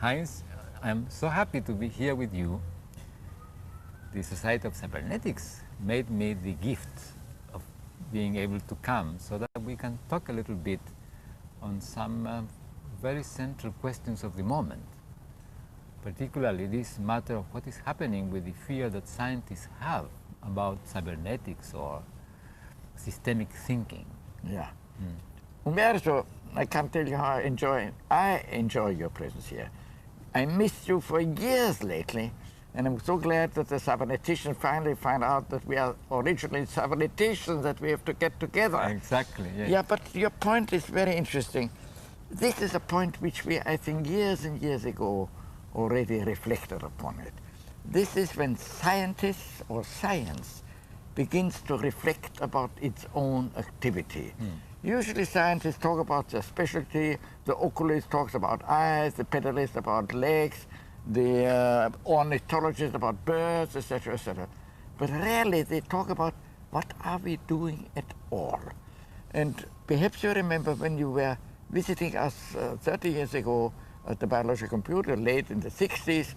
Heinz, I'm so happy to be here with you. The Society of Cybernetics made me the gift of being able to come so that we can talk a little bit on some very central questions of the moment, particularly this matter of what is happening with the fear that scientists have about cybernetics or systemic thinking. Yeah. Umberto, I can't tell you how I enjoy your presence here. I missed you for years lately, and I'm so glad that the cyberneticians finally find out that we are originally cyberneticians, that we have to get together. Exactly, yes. Yeah, but your point is very interesting. This is a point which we, I think, years and years ago already reflected upon it. This is when scientists or science begins to reflect about its own activity. Usually scientists talk about their specialty, the oculist talks about eyes, the pedalist about legs, the ornithologist about birds, etc., etc. But rarely they talk about what are we doing at all. And perhaps you remember when you were visiting us 30 years ago at the Biological Computer, late in the 60s,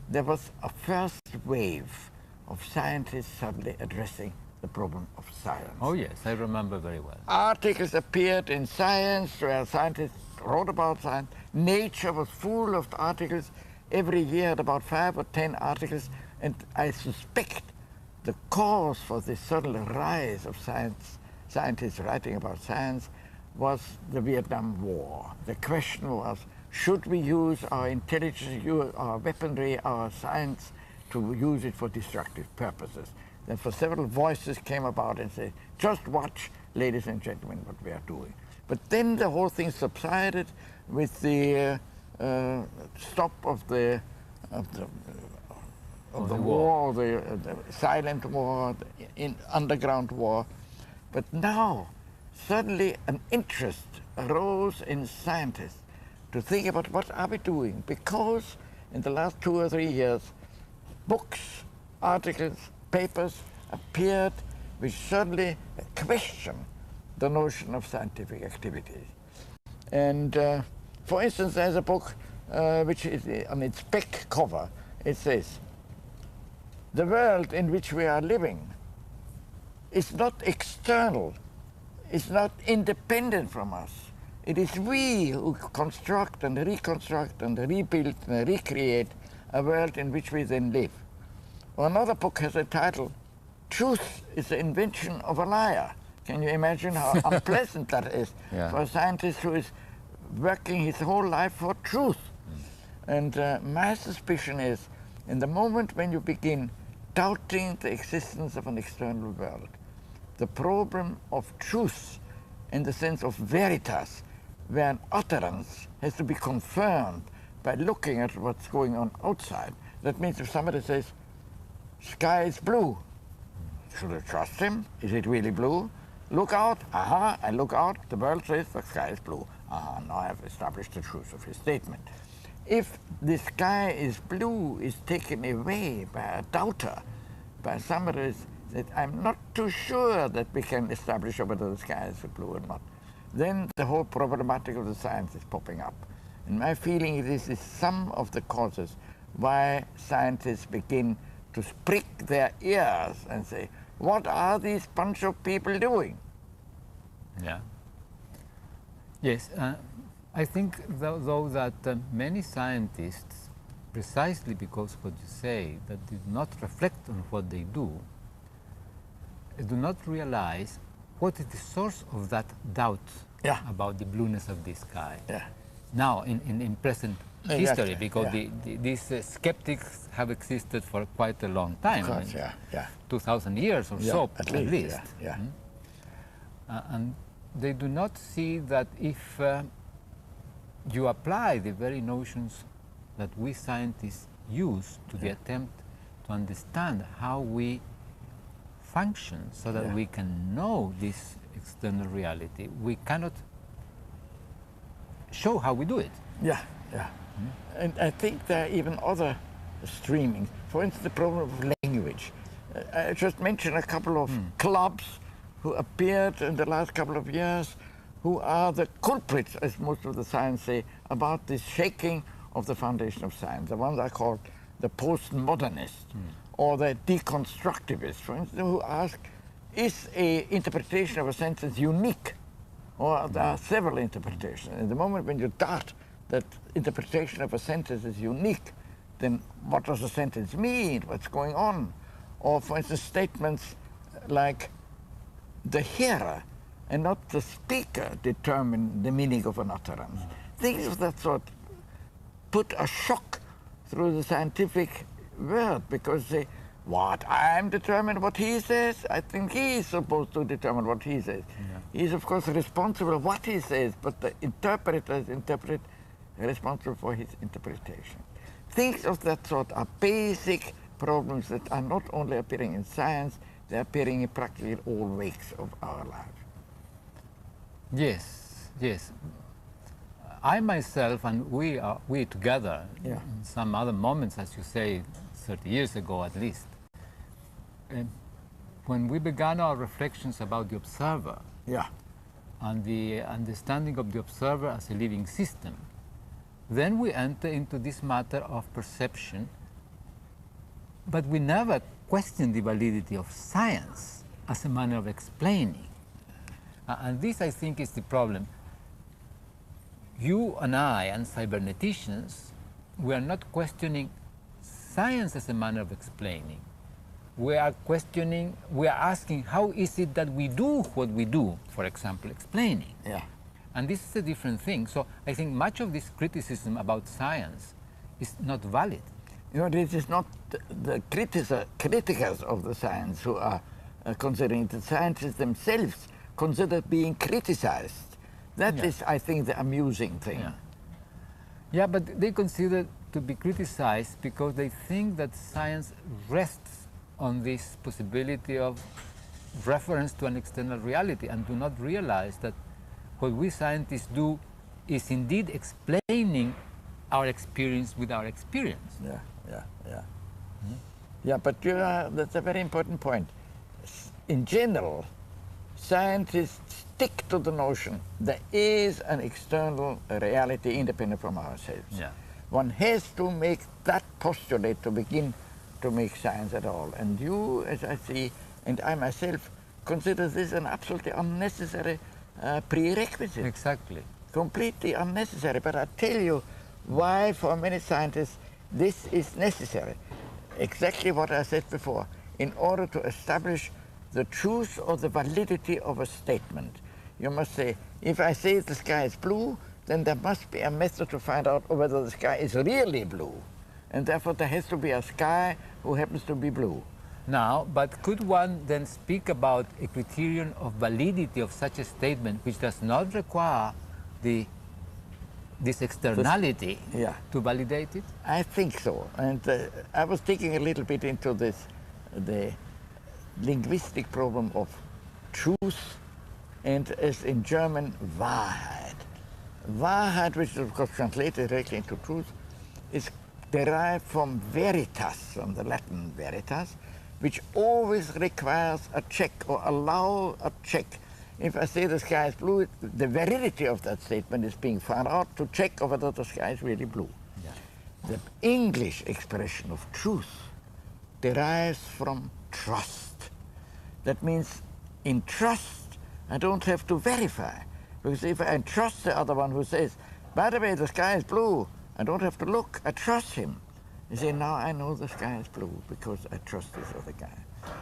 there was a first wave of scientists suddenly addressing the problem of science. Oh yes, I remember very well. Articles appeared in Science where scientists wrote about science. Nature was full of articles. Every year about 5 or 10 articles. And I suspect the cause for this sudden rise of scientists writing about science was the Vietnam War. The question was, should we use our intelligence, our weaponry, our science to use it for destructive purposes? Then for several voices came about and said, just watch, ladies and gentlemen, what we are doing. But then the whole thing subsided with the stop of the war, the silent war, the underground war. But now, suddenly an interest arose in scientists to think about what are we doing, because in the last 2 or 3 years, books, articles, papers appeared which suddenly question the notion of scientific activities. And for instance, there's a book which is on its back cover. It says, the world in which we are living is not external, it's not independent from us. It is we who construct and reconstruct and rebuild and recreate a world in which we then live. Another book has a title, Truth is the Invention of a Liar. Can you imagine how unpleasant that is for a scientist who is working his whole life for truth? And my suspicion is, in the moment when you begin doubting the existence of an external world, the problem of truth in the sense of veritas, where an utterance has to be confirmed by looking at what's going on outside. That means if somebody says, sky is blue, should I trust him? Is it really blue? Look out, I look out, the world says the sky is blue. Now I've established the truth of his statement. If the sky is blue is taken away by a doubter, by somebody that I'm not too sure that we can establish whether the sky is blue or not, then the whole problematic of the science is popping up. And my feeling is this is some of the causes why scientists begin to prick their ears and say, what are these bunch of people doing? Yeah. Yes, I think though that many scientists, precisely because what you say, that do not reflect on what they do not realize what is the source of that doubt about the blueness of the sky. Now, in present history, because these skeptics have existed for quite a long time. Of course, 2,000 years or so, at least. And they do not see that if you apply the very notions that we scientists use to the attempt to understand how we function so that we can know this external reality, we cannot show how we do it. And I think there are even other streamings. For instance, the problem of language. I just mentioned a couple of clubs who appeared in the last couple of years who are the culprits, as most of the science say, about this shaking of the foundation of science. The ones I call the postmodernist or the deconstructivist, for instance, who ask, is a interpretation of a sentence unique? Or there are several interpretations. At the moment when you doubt that interpretation of a sentence is unique, then what does the sentence mean? What's going on? Or, for instance, statements like the hearer and not the speaker determine the meaning of an utterance. Things of that sort put a shock through the scientific world because they, what, I'm determining what he says? I think he is supposed to determine what he says. Yeah. He's of course responsible for what he says, but the interpreters interpret responsible for his interpretation. Things of that sort are basic problems that are not only appearing in science, they're appearing in practically all wakes of our lives. Yes, yes. I myself and we together, in some other moments, as you say, 30 years ago at least, when we began our reflections about the observer and the understanding of the observer as a living system, then we enter into this matter of perception, but we never question the validity of science as a manner of explaining. And this, I think, is the problem. You and I and cyberneticians, we are not questioning science as a manner of explaining. We are questioning, we are asking, how is it that we do what we do, for example, explaining? Yeah. And this is a different thing. So I think much of this criticism about science is not valid. You know, this is not the criticers of the science who are considering it. The scientists themselves consider being criticized. That is, I think, the amusing thing. Yeah, but they consider to be criticized because they think that science rests on this possibility of reference to an external reality and do not realize that what we scientists do is indeed explaining our experience with our experience. Yeah, but that's a very important point. In general, scientists stick to the notion there is an external reality independent from ourselves. Yeah. One has to make that postulate to begin to make science at all. And you, as I see, and I myself, consider this an absolutely unnecessary prerequisite. Exactly. Completely unnecessary. But I tell you why for many scientists this is necessary. Exactly what I said before. In order to establish the truth or the validity of a statement, you must say, if I say the sky is blue, then there must be a method to find out whether the sky is really blue. And therefore there has to be a sky who happens to be blue. Now, but could one then speak about a criterion of validity of such a statement which does not require this externality to validate it? I think so. And I was digging a little bit into this, the linguistic problem of truth, and as in German, Wahrheit. Wahrheit, which is of course translated directly into truth, is derived from veritas, from the Latin veritas, which always requires a check or allow a check. If I say the sky is blue, the validity of that statement is being found out to check whether the sky is really blue. Yeah. The English expression of truth derives from trust. That means in trust, I don't have to verify. Because if I trust the other one who says, by the way, the sky is blue, I don't have to look, I trust him. You say, now I know the sky is blue because I trust this other guy.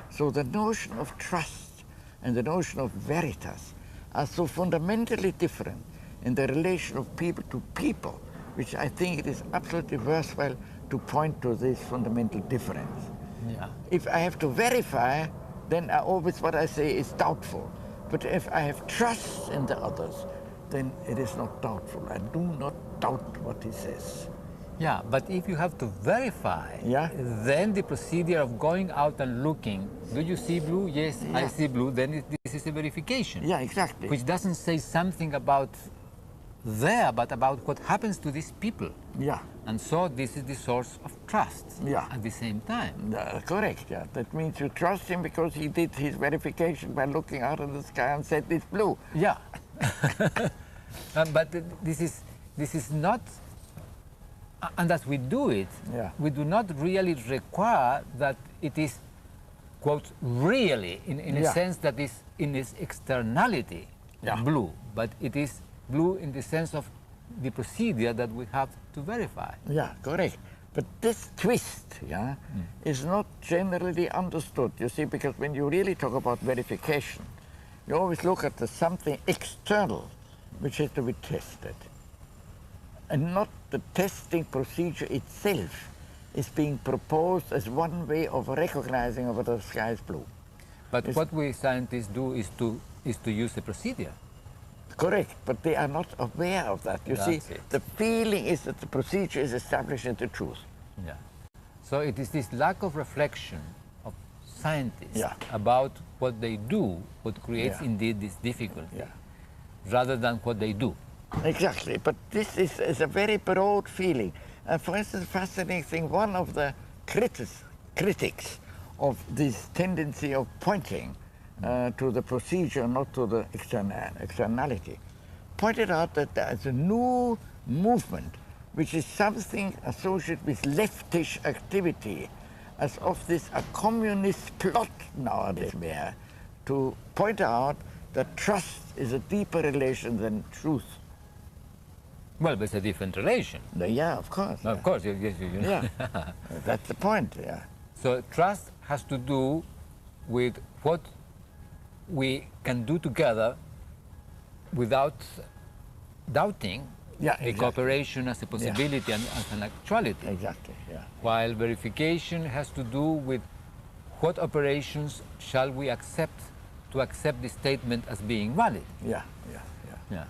So the notion of trust and the notion of veritas are so fundamentally different in the relation of people to people, which I think it is absolutely worthwhile to point to this fundamental difference. Yeah. If I have to verify, then always what I say is doubtful. But if I have trust in the others, then it is not doubtful. I do not doubt what he says. Yeah, but if you have to verify, then the procedure of going out and looking, do you see blue? Yes, I see blue. Then this is a verification. Yeah, exactly. Which doesn't say something about there, but about what happens to these people. Yeah. And so this is the source of trust at the same time. Correct, yeah. That means you trust him because he did his verification by looking out of the sky and said it's blue. Yeah. But this is not And as we do it, Yeah. we do not really require that it is, quote, really, in a Yeah. sense that is in its externality Yeah. blue, but it is blue in the sense of the procedure that we have to verify. Yeah, correct. But this twist, yeah, is not generally understood, you see, because when you really talk about verification, you always look at the something external which has to be tested, and not the testing procedure itself is being proposed as one way of recognizing whether the sky is blue. But what we scientists do is to use a procedure. Correct, but they are not aware of that. You see, That's it. the feeling is that the procedure is establishing the truth. Yeah. So it is this lack of reflection of scientists Yeah. about what they do what creates Yeah. indeed this difficulty, Yeah. rather than what they do. Exactly, but this is a very broad feeling. For instance, fascinating thing, one of the critics of this tendency of pointing to the procedure, not to the externality, pointed out that there is a new movement which is something associated with leftish activity, as of this a communist plot nowadays there, to point out that trust is a deeper relation than truth. Well, but it's a different relation. Yeah, of course. Of course, you know. Yeah, that's the point, yeah. So trust has to do with what we can do together without doubting Yeah, the exactly. cooperation as a possibility and as an actuality. Exactly, yeah. While verification has to do with what operations shall we accept to accept the statement as being valid. Yeah, yeah, yeah. Yeah.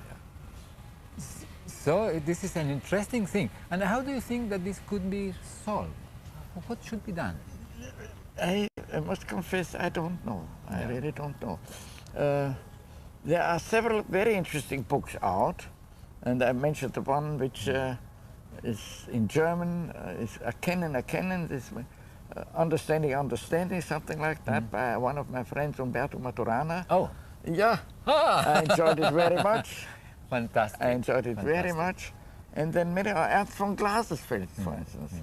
So this is an interesting thing. And how do you think that this could be solved? What should be done? I must confess, I don't know. I really don't know. There are several very interesting books out, and I mentioned the one which is in German, is Erkennen, this Understanding, something like that, by one of my friends, Umberto Maturana. Oh, Yeah, I enjoyed it very much. fantastic. I enjoyed it very Fantastic. much. And then many, Ernst von Glasesfeld, for instance.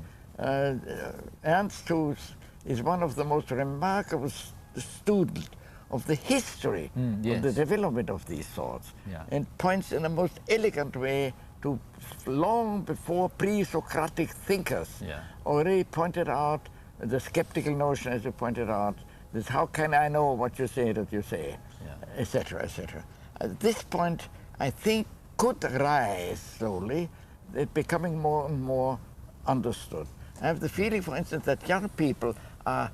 Ernst, who is one of the most remarkable students of the history of the yes. development of these thoughts, Yeah. and points in a most elegant way to long before pre-Socratic thinkers Yeah. already pointed out the skeptical notion, as you pointed out, this how can I know what you say that you say, Yeah. etc., etc. At this point, I think could rise slowly, it becoming more and more understood. I have the feeling, for instance, that young people are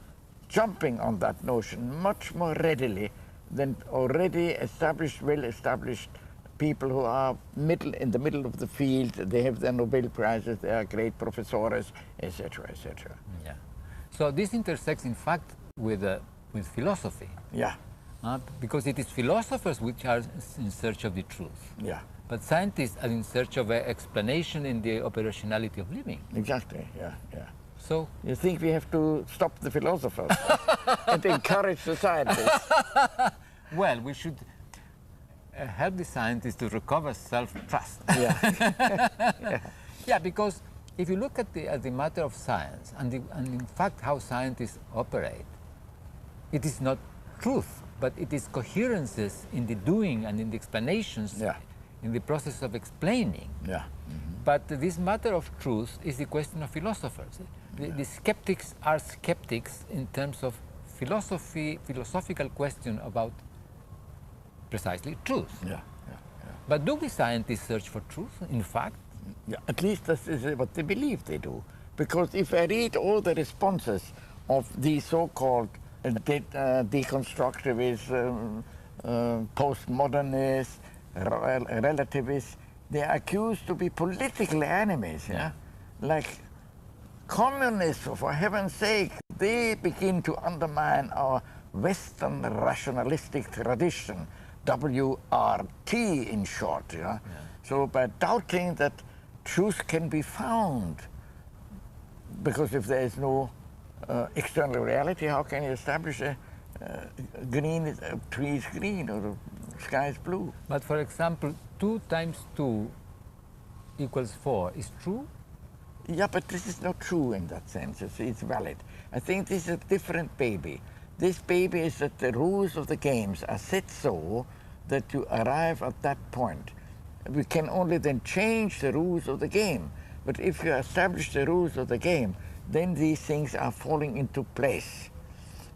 jumping on that notion much more readily than already established, well-established people who are in the middle of the field. They have their Nobel Prizes, they are great professors, etc., etc. Yeah. So this intersects, in fact, with philosophy, Yeah, because it is philosophers which are in search of the truth, yeah, but scientists are in search of an explanation in the operationality of living. exactly, yeah, yeah. So, You think we have to stop the philosophers and encourage the scientists? well, we should help the scientists to recover self-trust. Yeah, Yeah, because if you look at the matter of science and in fact how scientists operate, it is not truth, but it is coherences in the doing and in the explanations, Yeah. in the process of explaining. yeah. But this matter of truth is the question of philosophers. The skeptics are skeptics in terms of philosophical question about precisely truth. Yeah, But do we scientists search for truth, in fact? yeah. At least this is what they believe they do. Because if I read all the responses of the so-called deconstructivists, postmodernists, relativists, they are accused to be political enemies, yeah? Like communists, for heaven's sake, they begin to undermine our Western rationalistic tradition, WRT in short, yeah? So by doubting that truth can be found, because if there is no external reality, how can you establish a tree is green or the sky is blue? But for example, 2 times 2 equals 4 is true? Yeah, but this is not true in that sense. You see, it's valid. I think this is a different baby. This baby is that the rules of the games are set so that you arrive at that point. We can only then change the rules of the game. But if you establish the rules of the game, then these things are falling into place.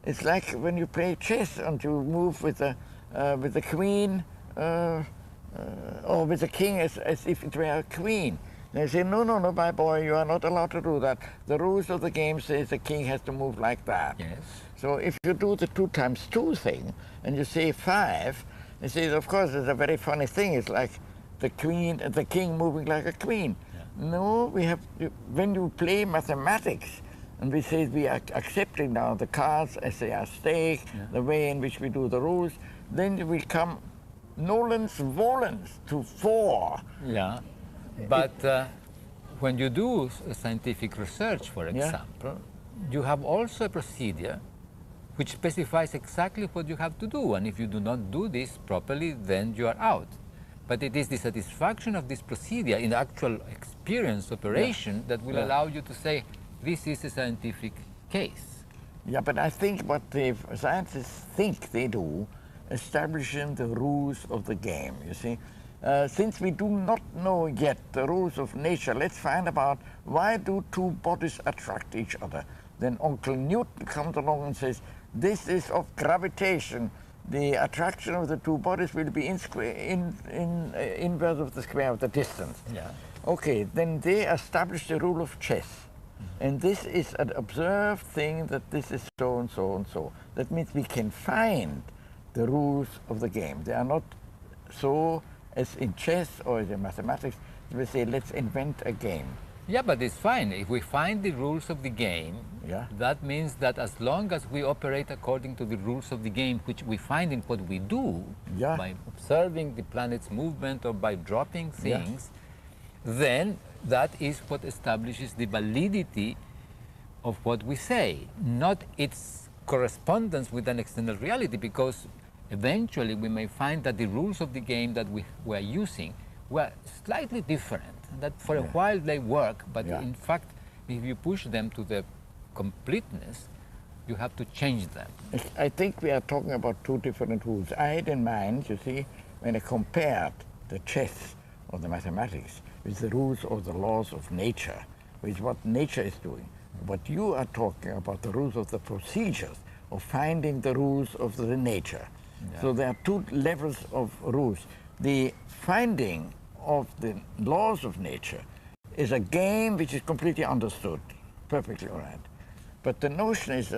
It's like when you play chess and you move with the queen or with the king as if it were a queen. They say, no, no, no, my boy, you are not allowed to do that. The rules of the game says the king has to move like that. Yes. So if you do the 2 times 2 thing and you say 5, you see, of course, it's a very funny thing. It's like the queen and the king moving like a queen. Yeah. No, we have, when you play mathematics, and we say we are accepting now the cards as they are stake, yeah, the way in which we do the rules, then we come nolens volens to 4. Yeah, but when you do scientific research, for example, yeah, you have also a procedure which specifies exactly what you have to do, and if you do not do this properly, then you are out. But it is the satisfaction of this procedure in the actual experience operation, yeah, that will, yeah, allow you to say, this is a scientific case. Yeah, but I think what the scientists think they do, establishing the rules of the game, you see. Since we do not know yet the rules of nature, let's find about why do 2 bodies attract each other. Then Uncle Newton comes along and says, this is of gravitation. The attraction of the 2 bodies will be inverse of the square of the distance. Yeah. Okay, then they establish the rule of chess. And this is an observed thing that this is so and so and so. That means we can find the rules of the game. They are not so as in chess or in mathematics. We say, let's invent a game. Yeah, but it's fine. If we find the rules of the game, yeah, that means that as long as we operate according to the rules of the game, which we find in what we do, yeah, by observing the planet's movement or by dropping things, yeah, then that is what establishes the validity of what we say, not its correspondence with an external reality, because eventually we may find that the rules of the game that we were using were slightly different, that for, yeah, a while they work, but, yeah, in fact, if you push them to the completeness, you have to change them. I think we are talking about 2 different rules. I had in mind, you see, when I compared the chess or the mathematics with the rules or the laws of nature, which is what nature is doing. But you are talking about the rules of the procedures, of finding the rules of the nature. Yeah. So there are 2 levels of rules. The finding of the laws of nature is a game which is completely understood, perfectly all right. But the notion is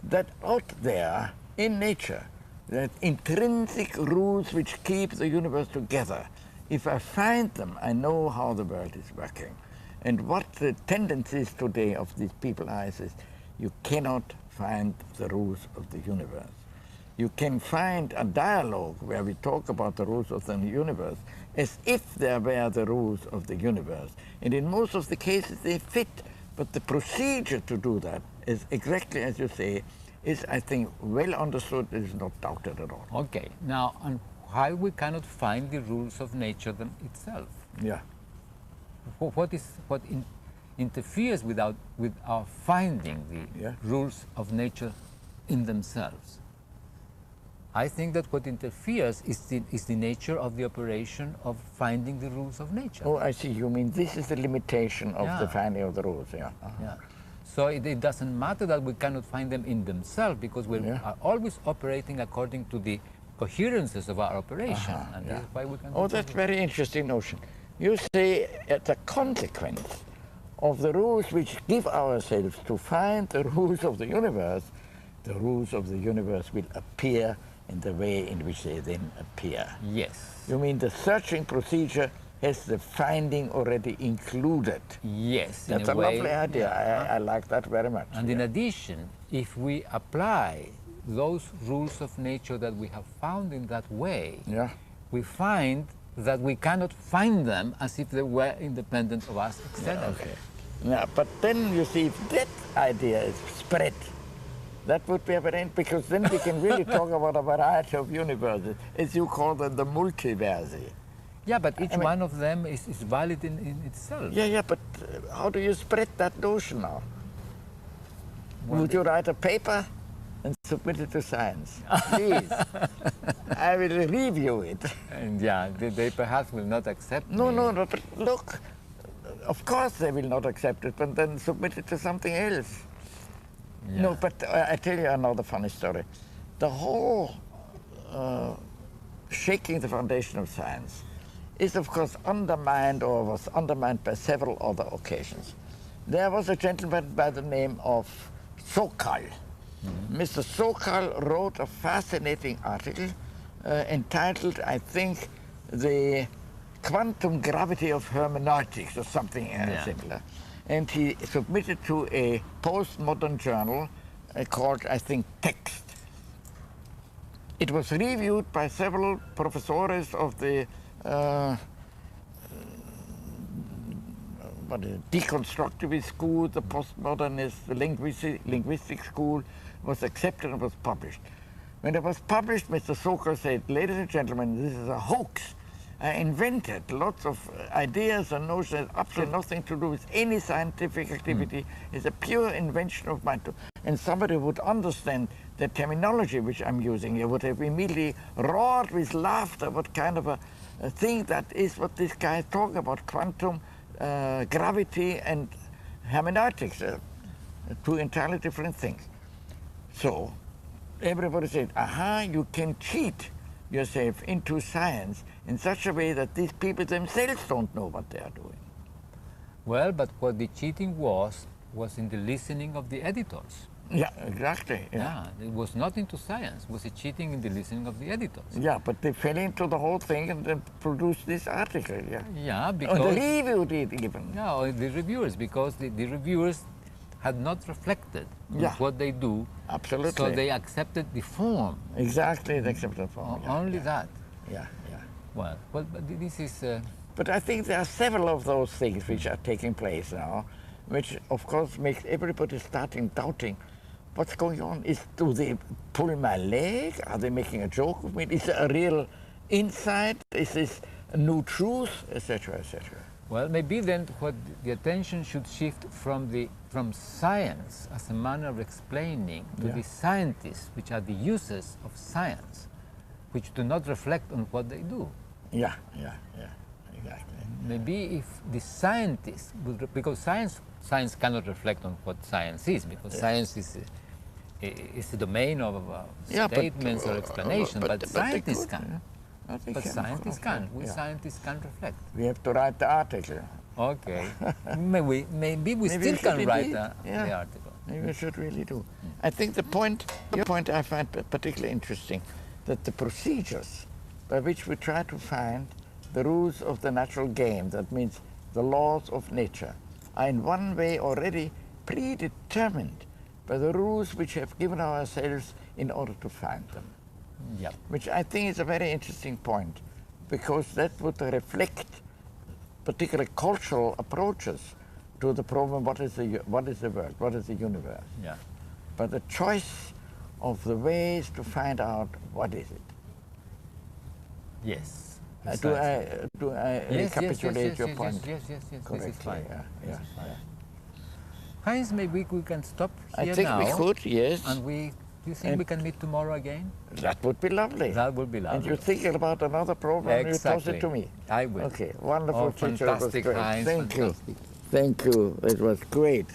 that out there in nature, that intrinsic rules which keep the universe together, if I find them, I know how the world is working. And what the tendencies today of these people are is you cannot find the rules of the universe. You can find a dialogue where we talk about the rules of the universe as if there were the rules of the universe. And in most of the cases they fit, but the procedure to do that is exactly as you say, is I think well understood, it is not doubted at all. Okay, now on how we cannot find the rules of nature itself. Yeah. What interferes with our finding the, yeah, rules of nature in themselves? I think that what interferes is the nature of the operation of finding the rules of nature. Oh, I see. You mean this is the limitation of, yeah, the finding of the rules, yeah. Yeah. So it doesn't matter that we cannot find them in themselves, because we, yeah, are always operating according to the coherences of our operation. And yeah, this is why we can. Oh, that's a very interesting notion. You say as a consequence of the rules which give ourselves to find the rules of the universe will appear in the way in which they then appear. Yes. You mean the searching procedure has the finding already included? Yes. That's a lovely idea. I like that very much. And in addition, if we apply those rules of nature that we have found in that way, yeah, we find that we cannot find them as if they were independent of us externally. Yeah, okay. Yeah, but then you see, if that idea is spread, that would be a very, because then we can really talk about a variety of universes, as you call them, the multiverse. Yeah, but each I mean- one of them is valid in itself. Yeah, but how do you spread that notion now? Well, Would you write a paper and submit it to science? Please. I will review it. And yeah, they perhaps will not accept No, me. no, but look, of course they will not accept it, but then submit it to something else. Yeah. No, but I tell you another funny story. The whole shaking the foundation of science is, of course, undermined or was undermined by several other occasions. There was a gentleman by the name of Sokal. Mr. Sokal wrote a fascinating article entitled, I think, The Quantum Gravity of Hermeneutics or something similar. And he submitted to a postmodern journal called, I think, Text. It was reviewed by several professors of the deconstructivist school, the postmodernist, the linguistic school, was accepted and was published. When it was published, Mr. Sokal said, ladies and gentlemen, this is a hoax. I invented lots of ideas and notions, absolutely nothing to do with any scientific activity. It's a pure invention of mine. And somebody would understand the terminology which I'm using here, would have immediately roared with laughter, what kind of a thing that is what this guy is talking about, quantum gravity and hermeneutics, two entirely different things. So everybody said, aha, you can cheat yourself into science in such a way that these people themselves don't know what they are doing. Well, but what the cheating was in the listening of the editors. Yeah, exactly. Yeah, it was not into science. It was a cheating in the listening of the editors. Yeah, but they fell into the whole thing and then produced this article. Yeah. Yeah, Or because the reviewed it even. yeah, or the reviewers, because the reviewers had not reflected on Yeah. what they do. Absolutely. So they accepted the form. Exactly, the accepted form. Yeah, Only yeah. that. Yeah, yeah. Well, but this is. But I think there are several of those things which are taking place now, which of course makes everybody starting doubting what's going on. Do they pull my leg? Are they making a joke of me? Is there a real insight? Is this a new truth, etc., etc.? Well, maybe then what the attention should shift from science as a manner of explaining to the scientists, which are the users of science, which do not reflect on what they do. Yeah, exactly. Maybe if the scientists would, because science cannot reflect on what science is, because science is the domain of statements or explanation, but scientists can. But scientists can. We scientists can reflect. We have to write the article. Okay. maybe we still can write the article. Maybe we should really do. I think the point I find particularly interesting, that the procedures by which we try to find the rules of the natural game, that means the laws of nature, are in one way already predetermined by the rules which we have given ourselves in order to find them. Yeah. Which I think is a very interesting point, because that would reflect particular cultural approaches to the problem, what is the world, what is the universe. Yeah. But the choice of the ways to find out what is it. Yes. Do I recapitulate your point? Yes, Correctly, this is fine. yeah. Heinz, maybe we can stop here I think now. we could, yes. And do you think we can meet tomorrow again? That would be lovely. That would be lovely. And you're thinking about another problem, you toss it to me. I will. Okay, wonderful Oh, teacher. It was fantastic, great. Heinz. Thank you. Fantastic. Thank you. It was great.